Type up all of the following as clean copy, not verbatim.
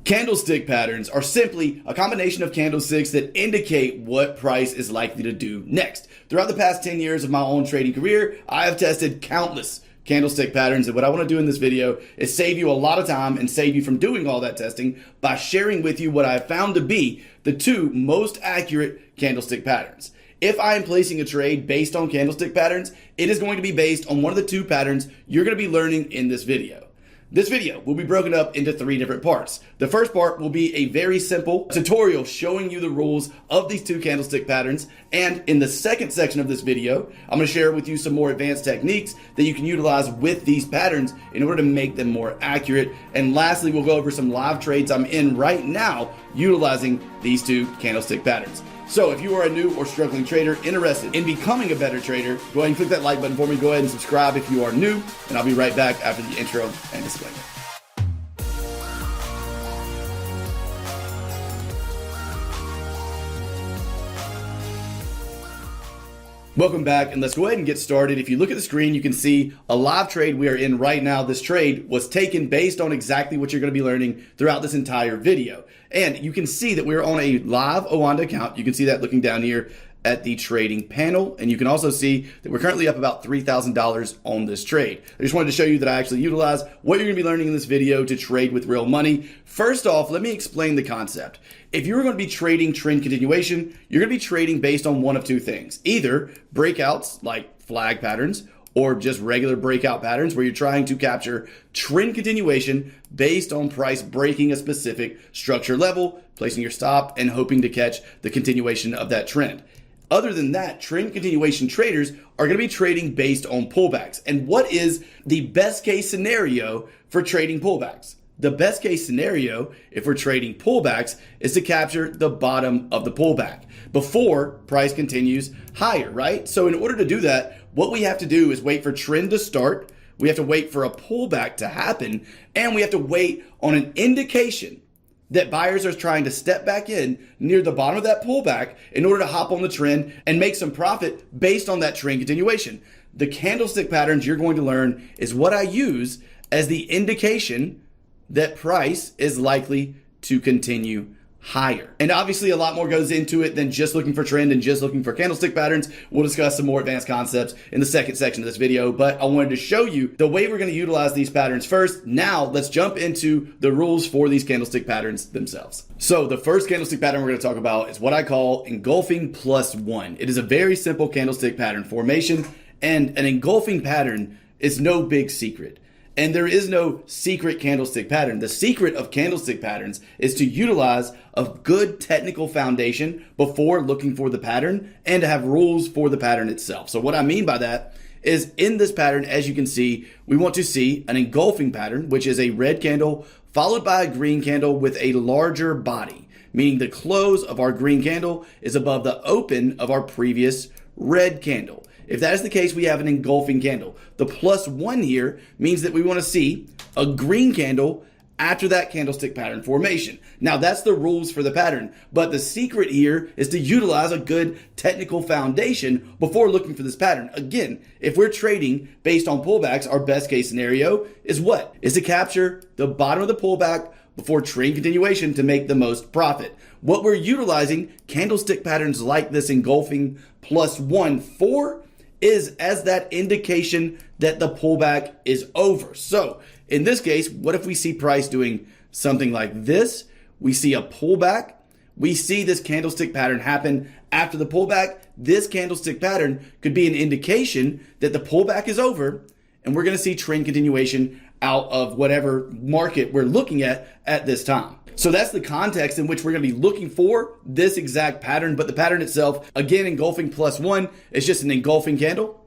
Candlestick patterns are simply a combination of candlesticks that indicate what price is likely to do next. Throughout the past 10 years of my own trading career, I have tested countless candlestick patterns, and what I want to do in this video is save you a lot of time and save you from doing all that testing by sharing with you what I have found to be the two most accurate candlestick patterns. If I am placing a trade based on candlestick patterns, it is going to be based on one of the two patterns you're going to be learning in this video. This video will be broken up into three different parts. The first part will be a very simple tutorial showing you the rules of these two candlestick patterns. And in the second section of this video, I'm going to share with you some more advanced techniques that you can utilize with these patterns in order to make them more accurate. And lastly, we'll go over some live trades I'm in right now utilizing these two candlestick patterns. So if you are a new or struggling trader interested in becoming a better trader, go ahead and click that like button for me. Go ahead and subscribe if you are new, and I'll be right back after the intro and disclaimer. Welcome back, and let's go ahead and get started. If you look at the screen, you can see a live trade we are in right now. This trade was taken based on exactly what you're going to be learning throughout this entire video. And you can see that we're on a live Owanda account. You can see that looking down here at the trading panel. And you can also see that we're currently up about $3,000 on this trade. I just wanted to show you that I actually utilize what you're going to be learning in this video to trade with real money. First off, let me explain the concept. If you're going to be trading trend continuation, you're going to be trading based on one of two things. Either breakouts like flag patterns or just regular breakout patterns where you're trying to capture trend continuation based on price breaking a specific structure level, placing your stop and hoping to catch the continuation of that trend. Other than that, trend continuation traders are going to be trading based on pullbacks. And what is the best case scenario for trading pullbacks? The best case scenario, if we're trading pullbacks, is to capture the bottom of the pullback before price continues higher, right? So in order to do that, what we have to do is wait for trend to start. We have to wait for a pullback to happen, and we have to wait on an indication that buyers are trying to step back in near the bottom of that pullback in order to hop on the trend and make some profit based on that trend continuation. The candlestick patterns you're going to learn is what I use as the indication that price is likely to continue higher. And obviously a lot more goes into it than just looking for trend and just looking for candlestick patterns. We'll discuss some more advanced concepts in the second section of this video, but I wanted to show you the way we're going to utilize these patterns first. Now let's jump into the rules for these candlestick patterns themselves. So the first candlestick pattern we're going to talk about is what I call engulfing plus one. It is a very simple candlestick pattern formation, and an engulfing pattern is no big secret. And there is no secret candlestick pattern. The secret of candlestick patterns is to utilize a good technical foundation before looking for the pattern and to have rules for the pattern itself. So what I mean by that is in this pattern, as you can see, we want to see an engulfing pattern, which is a red candle followed by a green candle with a larger body, meaning the close of our green candle is above the open of our previous red candle. If that is the case, we have an engulfing candle. The plus one here means that we want to see a green candle after that candlestick pattern formation. Now that's the rules for the pattern, but the secret here is to utilize a good technical foundation before looking for this pattern. Again, if we're trading based on pullbacks, our best case scenario is what? Is to capture the bottom of the pullback before trend continuation to make the most profit. What we're utilizing candlestick patterns like this engulfing plus one for is as that indication that the pullback is over. So in this case, what if we see price doing something like this? We see a pullback. We see this candlestick pattern happen after the pullback. This candlestick pattern could be an indication that the pullback is over and we're going to see trend continuation out of whatever market we're looking at this time. So that's the context in which we're going to be looking for this exact pattern. But the pattern itself, again, engulfing plus one, is just an engulfing candle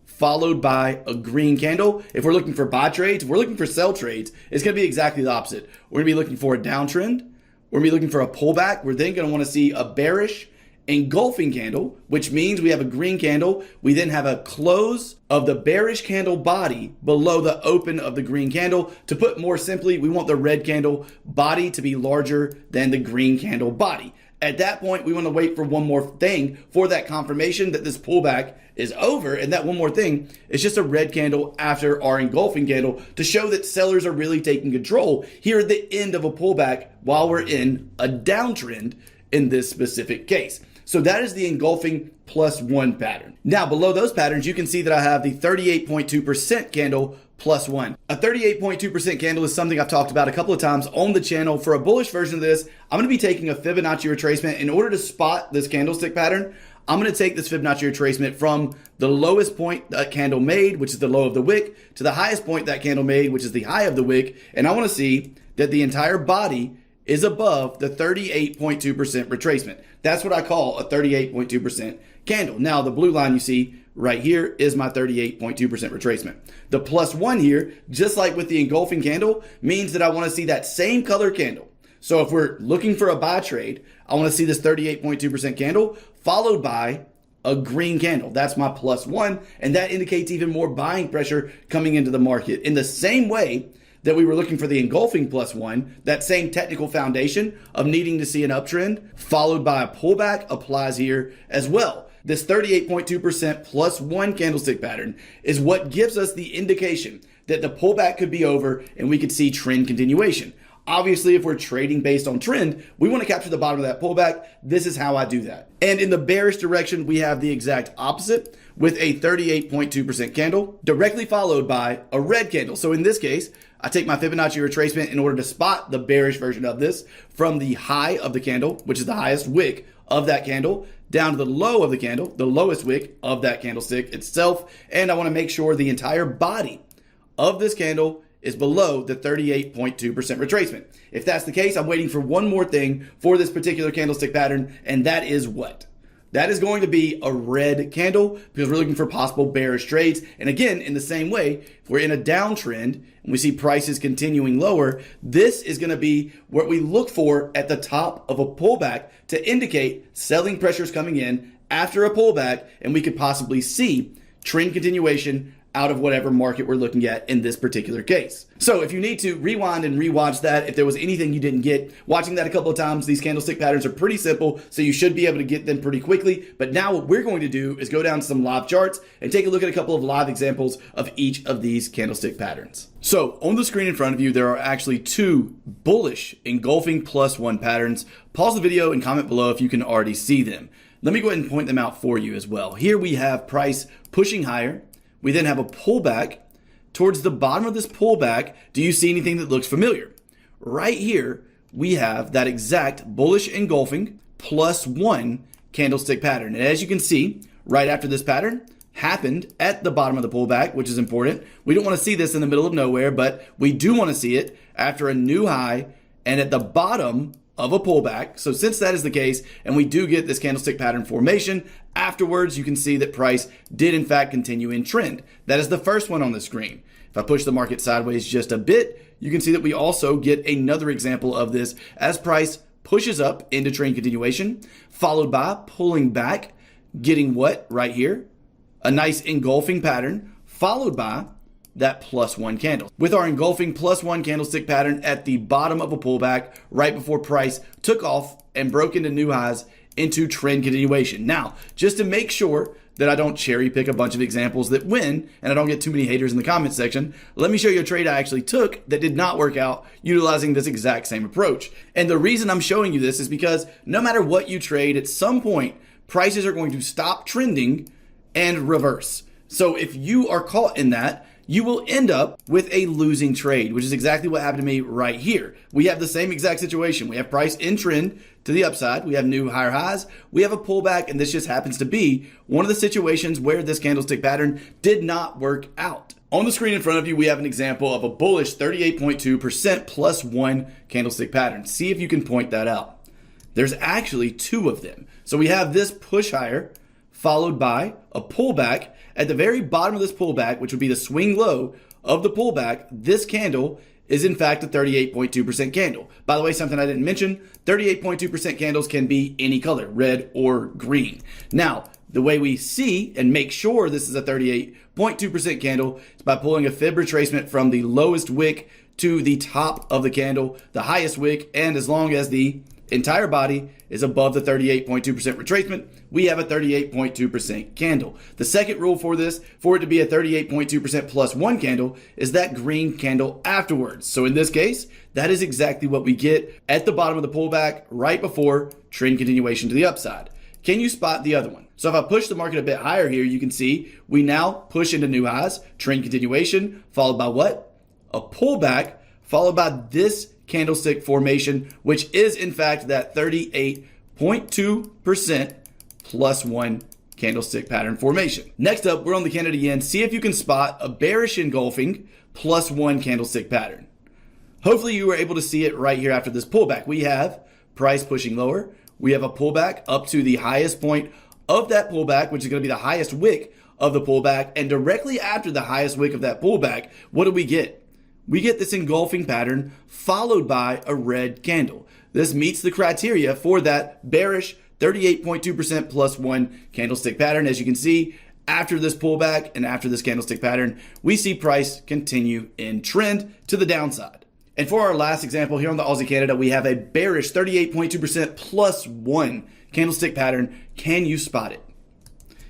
followed by a green candle. If we're looking for buy trades, if we're looking for sell trades, it's going to be exactly the opposite. We're going to be looking for a downtrend. We're going to be looking for a pullback. We're then going to want to see a bearish engulfing candle, which means we have a green candle. We then have a close of the bearish candle body below the open of the green candle. To put more simply, we want the red candle body to be larger than the green candle body. At that point, we want to wait for one more thing for that confirmation that this pullback is over. And that one more thing is just a red candle after our engulfing candle to show that sellers are really taking control here at the end of a pullback while we're in a downtrend in this specific case. So that is the engulfing +1 pattern. Now below those patterns, you can see that I have the 38.2% candle +1. A 38.2% candle is something I've talked about a couple of times on the channel. For a bullish version of this, I'm going to be taking a Fibonacci retracement. In order to spot this candlestick pattern, I'm going to take this Fibonacci retracement from the lowest point that candle made, which is the low of the wick, to the highest point that candle made, which is the high of the wick. And I want to see that the entire body is above the 38.2% retracement. That's what I call a 38.2% candle. Now, the blue line you see right here is my 38.2% retracement. The +1 here, just like with the engulfing candle, means that I want to see that same color candle. So if we're looking for a buy trade, I want to see this 38.2% candle followed by a green candle. That's my +1, and that indicates even more buying pressure coming into the market. In the same way that we were looking for the engulfing +1, that same technical foundation of needing to see an uptrend followed by a pullback applies here as well. This 38.2% +1 candlestick pattern is what gives us the indication that the pullback could be over and we could see trend continuation. Obviously, if we're trading based on trend, we want to capture the bottom of that pullback. This is how I do that. And in the bearish direction, we have the exact opposite with a 38.2% candle directly followed by a red candle. So in this case, I take my Fibonacci retracement in order to spot the bearish version of this from the high of the candle, which is the highest wick of that candle, down to the low of the candle, the lowest wick of that candlestick itself. And I want to make sure the entire body of this candle is below the 38.2% retracement. If that's the case, I'm waiting for one more thing for this particular candlestick pattern, and that is what? That is going to be a red candle because we're looking for possible bearish trades. And again, in the same way, if we're in a downtrend and we see prices continuing lower, this is going to be what we look for at the top of a pullback to indicate selling pressures coming in after a pullback, and we could possibly see trend continuation out of whatever market we're looking at in this particular case. So if you need to rewind and rewatch that, if there was anything you didn't get, watching that a couple of times, these candlestick patterns are pretty simple, so you should be able to get them pretty quickly. But now what we're going to do is go down to some live charts and take a look at a couple of live examples of each of these candlestick patterns. So on the screen in front of you, there are actually two bullish engulfing +1 patterns. Pause the video and comment below if you can already see them. Let me go ahead and point them out for you as well. Here we have price pushing higher. We then have a pullback. Towards the bottom of this pullback, do you see anything that looks familiar? Right here, we have that exact bullish engulfing +1 candlestick pattern. And as you can see, right after this pattern happened at the bottom of the pullback, which is important. We don't want to see this in the middle of nowhere, but we do want to see it after a new high and at the bottom of a pullback. So since that is the case, and we do get this candlestick pattern formation, afterwards you can see that price did in fact continue in trend. That is the first one on the screen. If I push the market sideways just a bit, you can see that we also get another example of this as price pushes up into trend continuation, followed by pulling back, getting what right here? A nice engulfing pattern, followed by that +1 candle. With our engulfing +1 candlestick pattern at the bottom of a pullback right before price took off and broke into new highs into trend continuation. Now, just to make sure that I don't cherry pick a bunch of examples that win and I don't get too many haters in the comment section, let me show you a trade I actually took that did not work out utilizing this exact same approach. And the reason I'm showing you this is because no matter what you trade, at some point, prices are going to stop trending and reverse. So if you are caught in that, you will end up with a losing trade, which is exactly what happened to me right here. We have the same exact situation. We have price in trend to the upside. We have new higher highs. We have a pullback, and this just happens to be one of the situations where this candlestick pattern did not work out. On the screen in front of you, we have an example of a bullish 38.2% +1 candlestick pattern. See if you can point that out. There's actually two of them. So we have this push higher followed by a pullback. At the very bottom of this pullback, which would be the swing low of the pullback, this candle is in fact a 38.2% candle. By the way, something I didn't mention, 38.2% candles can be any color, red or green. Now, the way we see and make sure this is a 38.2% candle is by pulling a fib retracement from the lowest wick to the top of the candle, the highest wick, and as long as the entire body is above the 38.2% retracement, we have a 38.2% candle. The second rule for this, for it to be a 38.2% plus one candle, is that green candle afterwards. So in this case, that is exactly what we get at the bottom of the pullback right before trend continuation to the upside. Can you spot the other one? So if I push the market a bit higher here, you can see we now push into new highs, trend continuation, followed by what? A pullback, followed by this candlestick formation, which is in fact that 38.2% plus one candlestick pattern formation. Next up, we're on the candle yen. See if you can spot a bearish engulfing plus one candlestick pattern. Hopefully you were able to see it right here after this pullback. We have price pushing lower. We have a pullback up to the highest point of that pullback, which is going to be the highest wick of the pullback. And directly after the highest wick of that pullback, what do we get? We get this engulfing pattern followed by a red candle. This meets the criteria for that bearish 38.2% plus one candlestick pattern. As you can see, after this pullback and after this candlestick pattern, we see price continue in trend to the downside. And for our last example here on the Aussie Canada, we have a bearish 38.2% plus one candlestick pattern. Can you spot it?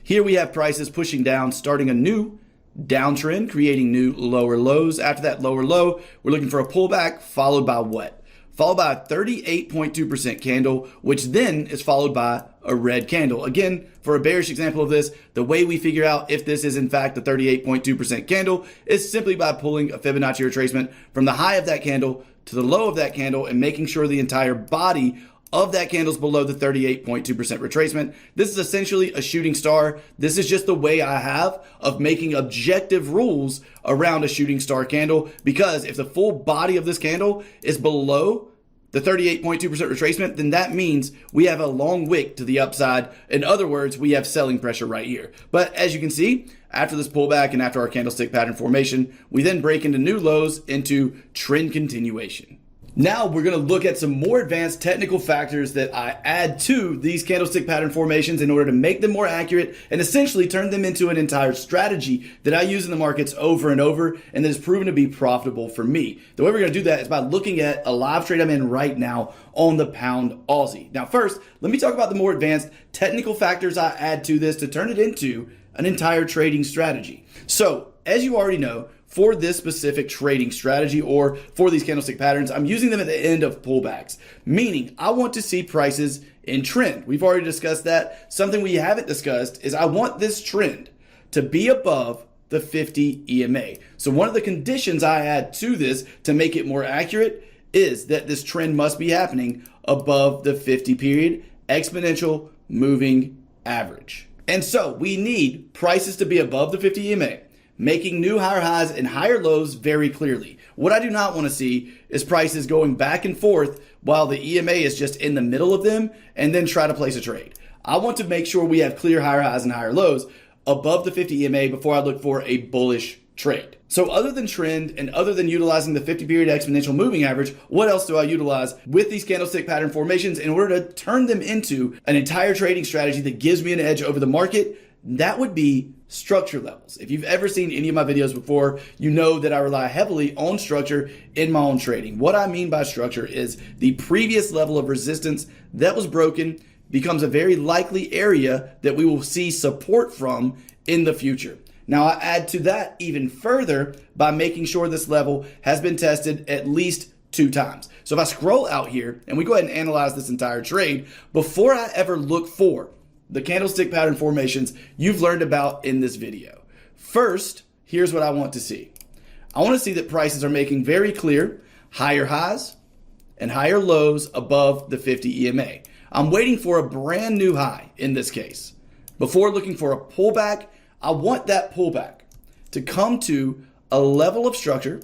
Here we have prices pushing down, starting a new downtrend, creating new lower lows. After that lower low, we're looking for a pullback followed by what? Followed by a 38.2% candle, which then is followed by a red candle. Again, for a bearish example of this, the way we figure out if this is in fact a 38.2% candle is simply by pulling a Fibonacci retracement from the high of that candle to the low of that candle and making sure the entire body of that candle is below the 38.2% retracement. This is essentially a shooting star. This is just the way I have of making objective rules around a shooting star candle, because if the full body of this candle is below the 38.2% retracement, then that means we have a long wick to the upside. In other words, we have selling pressure right here. But as you can see, after this pullback and after our candlestick pattern formation, we then break into new lows into trend continuation. Now we're going to look at some more advanced technical factors that I add to these candlestick pattern formations in order to make them more accurate and essentially turn them into an entire strategy that I use in the markets over and over and that has proven to be profitable for me. The way we're going to do that is by looking at a live trade I'm in right now on the pound Aussie. Now first, let me talk about the more advanced technical factors I add to this to turn it into an entire trading strategy. So as you already know, for this specific trading strategy or for these candlestick patterns, I'm using them at the end of pullbacks, meaning I want to see prices in trend. We've already discussed that. Something we haven't discussed is I want this trend to be above the 50 EMA. So one of the conditions I add to this to make it more accurate is that this trend must be happening above the 50 period exponential moving average. And so we need prices to be above the 50 EMA, making new higher highs and higher lows very clearly. What I do not want to see is prices going back and forth while the EMA is just in the middle of them and then try to place a trade. I want to make sure we have clear higher highs and higher lows above the 50 EMA before I look for a bullish trade. So other than trend and other than utilizing the 50 period exponential moving average, what else do I utilize with these candlestick pattern formations in order to turn them into an entire trading strategy that gives me an edge over the market? That would be structure levels. If you've ever seen any of my videos before, you know that I rely heavily on structure in my own trading. What I mean by structure is the previous level of resistance that was broken becomes a very likely area that we will see support from in the future. Now I add to that even further by making sure this level has been tested at least 2 times. So if I scroll out here and we go ahead and analyze this entire trade, before I ever look for the candlestick pattern formations you've learned about in this video, first, here's what I want to see. I want to see that prices are making very clear higher highs and higher lows above the 50 EMA. I'm waiting for a brand new high in this case. Before looking for a pullback, I want that pullback to come to a level of structure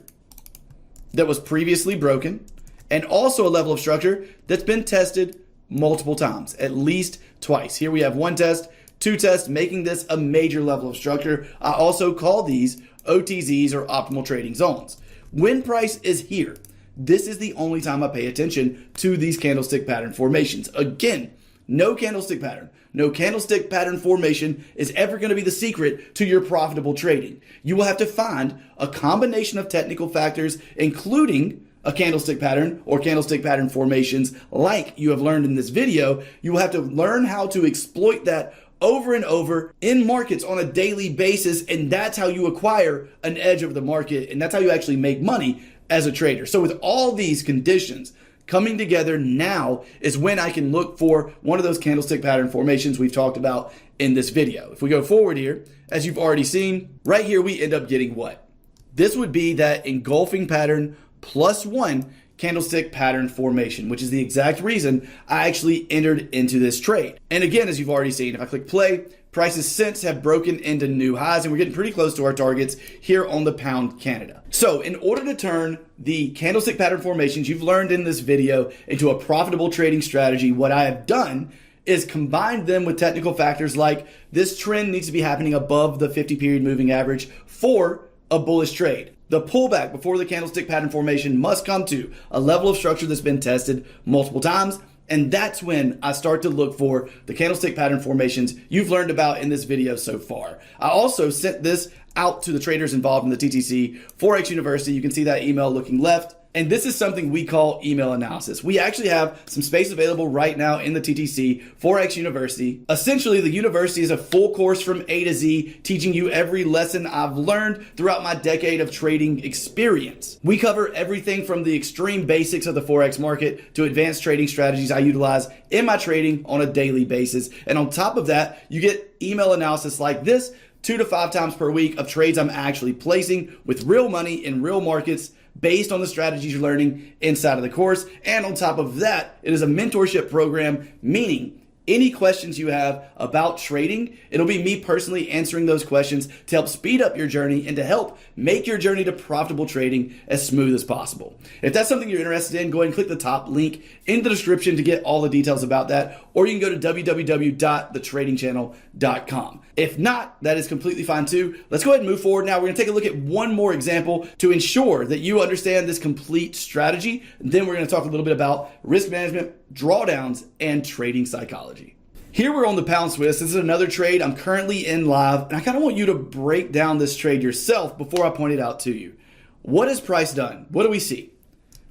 that was previously broken and also a level of structure that's been tested multiple times, at least twice. Here we have 1 test, 2 tests, making this a major level of structure. I also call these OTZs or optimal trading zones. When price is here, this is the only time I pay attention to these candlestick pattern formations. Again, no candlestick pattern. No candlestick pattern formation is ever going to be the secret to your profitable trading. You will have to find a combination of technical factors, including a candlestick pattern or candlestick pattern formations like you have learned in this video. You will have to learn how to exploit that over and over in markets on a daily basis, and that's how you acquire an edge over the market, and that's how you actually make money as a trader. So with all these conditions coming together, now is when I can look for one of those candlestick pattern formations we've talked about in this video. If we go forward here, as you've already seen, right here we end up getting what? This would be that engulfing pattern plus one candlestick pattern formation, which is the exact reason I actually entered into this trade. And again, as you've already seen, if I click play, prices since have broken into new highs, and we're getting pretty close to our targets here on the pound Canada. So in order to turn the candlestick pattern formations you've learned in this video into a profitable trading strategy, what I have done is combined them with technical factors like this trend needs to be happening above the 50-period moving average for a bullish trade. The pullback before the candlestick pattern formation must come to a level of structure that's been tested multiple times. And that's when I start to look for the candlestick pattern formations you've learned about in this video so far. I also sent this out to the traders involved in the TTC Forex University. You can see that email looking left. And this is something we call email analysis. We actually have some space available right now in the TTC Forex University. Essentially, the university is a full course from A to Z, teaching you every lesson I've learned throughout my decade of trading experience. We cover everything from the extreme basics of the Forex market to advanced trading strategies I utilize in my trading on a daily basis. And on top of that, you get email analysis like this 2 to 5 times per week of trades I'm actually placing with real money in real markets based on the strategies you're learning inside of the course. And on top of that, it is a mentorship program, meaning any questions you have about trading, it'll be me personally answering those questions to help speed up your journey and to help make your journey to profitable trading as smooth as possible. If that's something you're interested in, go ahead and click the top link in the description to get all the details about that, or you can go to www.thetradingchannel.com. If not, that is completely fine too. Let's go ahead and move forward now. We're going to take a look at one more example to ensure that you understand this complete strategy. Then we're going to talk a little bit about risk management, drawdowns, and trading psychology. Here we're on the pound Swiss. This is another trade I'm currently in live, and I kind of want you to break down this trade yourself before I point it out to you. What has price done? What do we see?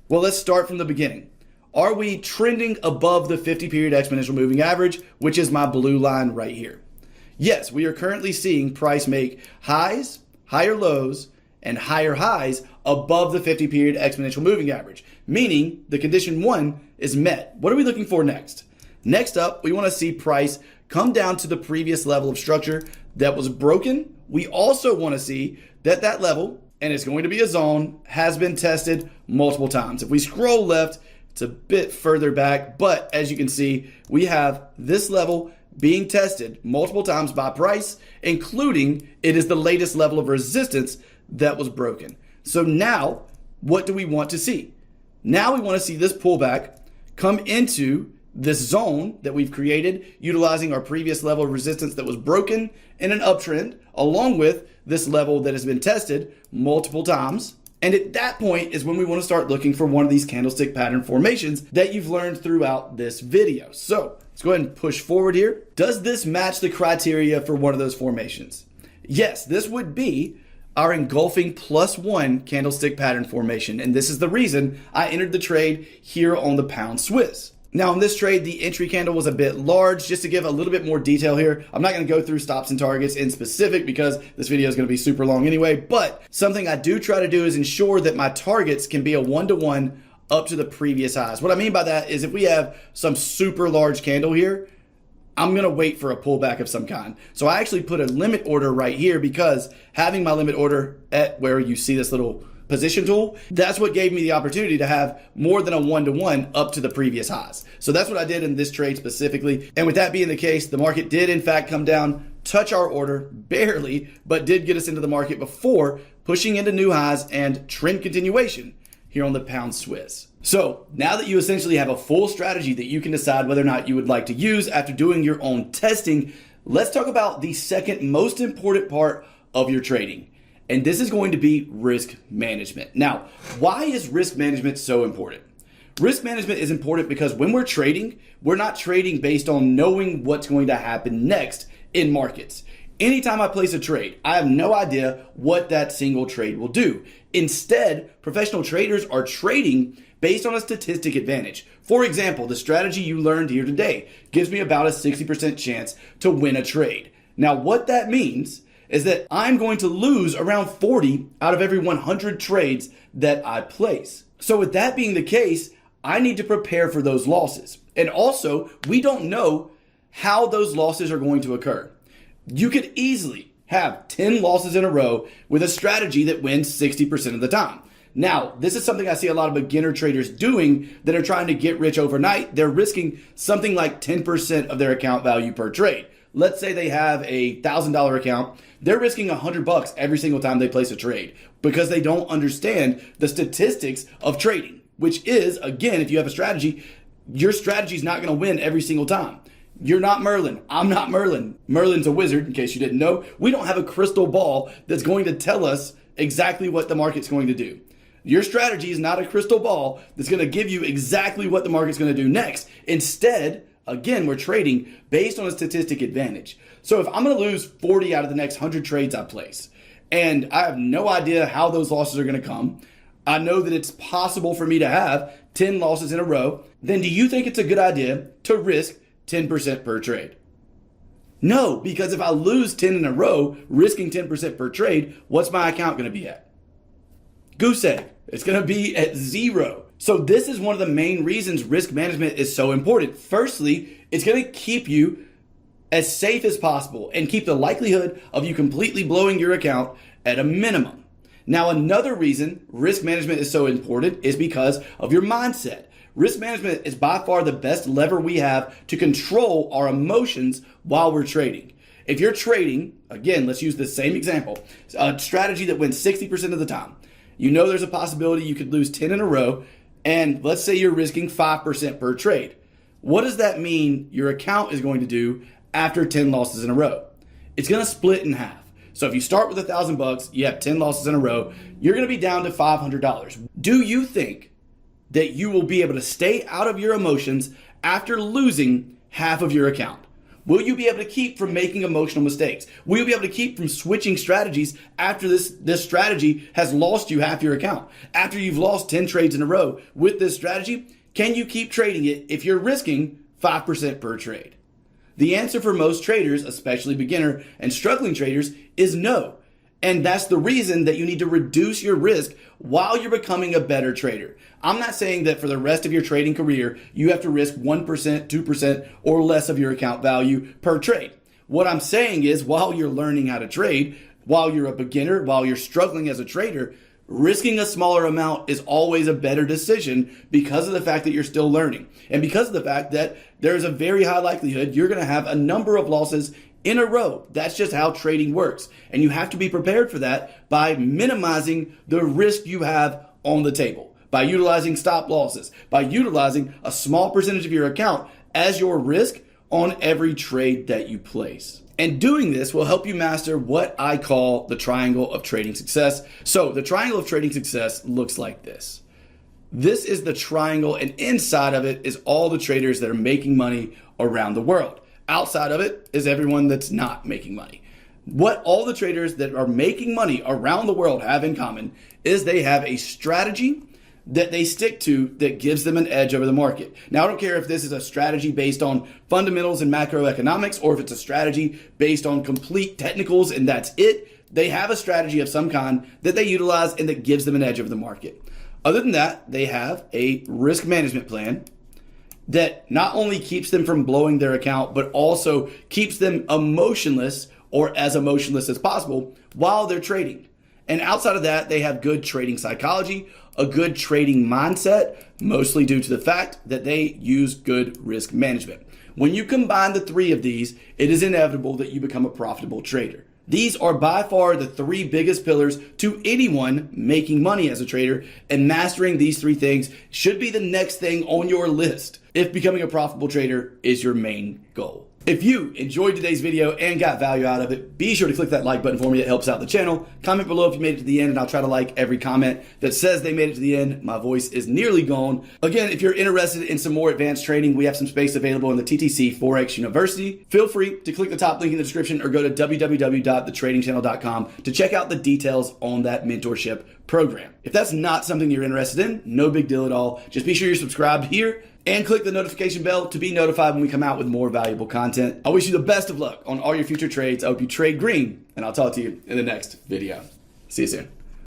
Well, let's start from the beginning. Are we trending above the 50-period exponential moving average, which is my blue line right here? Yes, we are currently seeing price make highs, higher lows, and higher highs above the 50-period exponential moving average, meaning the condition 1 is met. What are we looking for next? Next up, we want to see price come down to the previous level of structure that was broken. We also want to see that that level, and it's going to be a zone, has been tested multiple times. If we scroll left, it's a bit further back, but as you can see, we have this level being tested multiple times by price, including it is the latest level of resistance that was broken. So now, what do we want to see? Now we want to see this pullback come into this zone that we've created, utilizing our previous level of resistance that was broken in an uptrend, along with this level that has been tested multiple times. And at that point is when we want to start looking for one of these candlestick pattern formations that you've learned throughout this video. So let's go ahead and push forward here. Does this match the criteria for one of those formations? Yes, this would be our engulfing plus one candlestick pattern formation. And this is the reason I entered the trade here on the pound Swiss. Now in this trade, the entry candle was a bit large. Just to give a little bit more detail here, I'm not going to go through stops and targets in specific because this video is going to be super long anyway, but something I do try to do is ensure that my targets can be a 1-to-1 up to the previous highs. What I mean by that is if we have some super large candle here, I'm going to wait for a pullback of some kind. So I actually put a limit order right here because having my limit order at where you see this little position tool, that's what gave me the opportunity to have more than a 1-to-1 up to the previous highs. So that's what I did in this trade specifically. And with that being the case, the market did in fact come down, touch our order barely, but did get us into the market before pushing into new highs and trend continuation here on the pound Swiss. So now that you essentially have a full strategy that you can decide whether or not you would like to use after doing your own testing, let's talk about the second most important part of your trading. and this is going to be risk management. Now, why is risk management so important? Risk management is important because when we're trading, we're not trading based on knowing what's going to happen next in markets. Anytime I place a trade, I have no idea what that single trade will do. Instead, professional traders are trading based on a statistic advantage. For example, the strategy you learned here today gives me about a 60% chance to win a trade. Now, what that means is that I'm going to lose around 40 out of every 100 trades that I place. So with that being the case, I need to prepare for those losses. And also, we don't know how those losses are going to occur. You could easily have 10 losses in a row with a strategy that wins 60% of the time. Now, this is something I see a lot of beginner traders doing that are trying to get rich overnight. They're risking something like 10% of their account value per trade. Let's say they have a $1,000 account. They're risking $100 every single time they place a trade because they don't understand the statistics of trading, which is, again, if you have a strategy, your strategy is not going to win every single time. You're not Merlin. I'm not Merlin. Merlin's a wizard, in case you didn't know. We don't have a crystal ball that's going to tell us exactly what the market's going to do. Your strategy is not a crystal ball that's going to give you exactly what the market's going to do next. Instead, again, we're trading based on a statistic advantage. So if I'm going to lose 40 out of the next 100 trades I place, and I have no idea how those losses are going to come, I know that it's possible for me to have 10 losses in a row, then do you think it's a good idea to risk 10% per trade? No, because if I lose 10 in a row, risking 10% per trade, what's my account going to be at? Goose egg. It's going to be at 0. So this is one of the main reasons risk management is so important. Firstly, it's going to keep you as safe as possible and keep the likelihood of you completely blowing your account at a minimum. Now, another reason risk management is so important is because of your mindset. Risk management is by far the best lever we have to control our emotions while we're trading. If you're trading, again, let's use the same example, a strategy that wins 60% of the time. You know there's a possibility you could lose 10 in a row, and let's say you're risking 5% per trade. What does that mean your account is going to do after 10 losses in a row? It's going to split in half. So if you start with $1,000, you have 10 losses in a row, you're going to be down to $500. Do you think that you will be able to stay out of your emotions after losing half of your account? Will you be able to keep from making emotional mistakes? Will you be able to keep from switching strategies after this strategy has lost you half your account? After you've lost 10 trades in a row with this strategy, can you keep trading it if you're risking 5% per trade? The answer for most traders, especially beginner and struggling traders, is no. And that's the reason that you need to reduce your risk while you're becoming a better trader. I'm not saying that for the rest of your trading career, you have to risk 1%, 2%, or less of your account value per trade. What I'm saying is while you're learning how to trade, while you're a beginner, while you're struggling as a trader, risking a smaller amount is always a better decision because of the fact that you're still learning. And because of the fact that there's a very high likelihood you're going to have a number of losses in a row. That's just how trading works. And you have to be prepared for that by minimizing the risk you have on the table, by utilizing stop losses, by utilizing a small percentage of your account as your risk on every trade that you place. And doing this will help you master what I call the triangle of trading success. So the triangle of trading success looks like this. This is the triangle, and inside of it is all the traders that are making money around the world. Outside of it is everyone that's not making money. What all the traders that are making money around the world have in common is they have a strategy that they stick to that gives them an edge over the market. Now, I don't care if this is a strategy based on fundamentals and macroeconomics or if it's a strategy based on complete technicals and that's it. They have a strategy of some kind that they utilize and that gives them an edge over the market. Other than that, they have a risk management plan that not only keeps them from blowing their account, but also keeps them emotionless or as emotionless as possible while they're trading. And outside of that, they have good trading psychology, a good trading mindset, mostly due to the fact that they use good risk management. When you combine the three of these, it is inevitable that you become a profitable trader. These are by far the three biggest pillars to anyone making money as a trader, and mastering these three things should be the next thing on your list if becoming a profitable trader is your main goal. If you enjoyed today's video and got value out of it, be sure to click that like button for me. It helps out the channel. Comment below if you made it to the end, and I'll try to like every comment that says they made it to the end. My voice is nearly gone. Again, if you're interested in some more advanced training, we have some space available in the TTC Forex University. Feel free to click the top link in the description or go to www.thetradingchannel.com to check out the details on that mentorship program. If that's not something you're interested in, no big deal at all. Just be sure you're subscribed here and click the notification bell to be notified when we come out with more valuable content. I wish you the best of luck on all your future trades. I hope you trade green, and I'll talk to you in the next video. See you soon.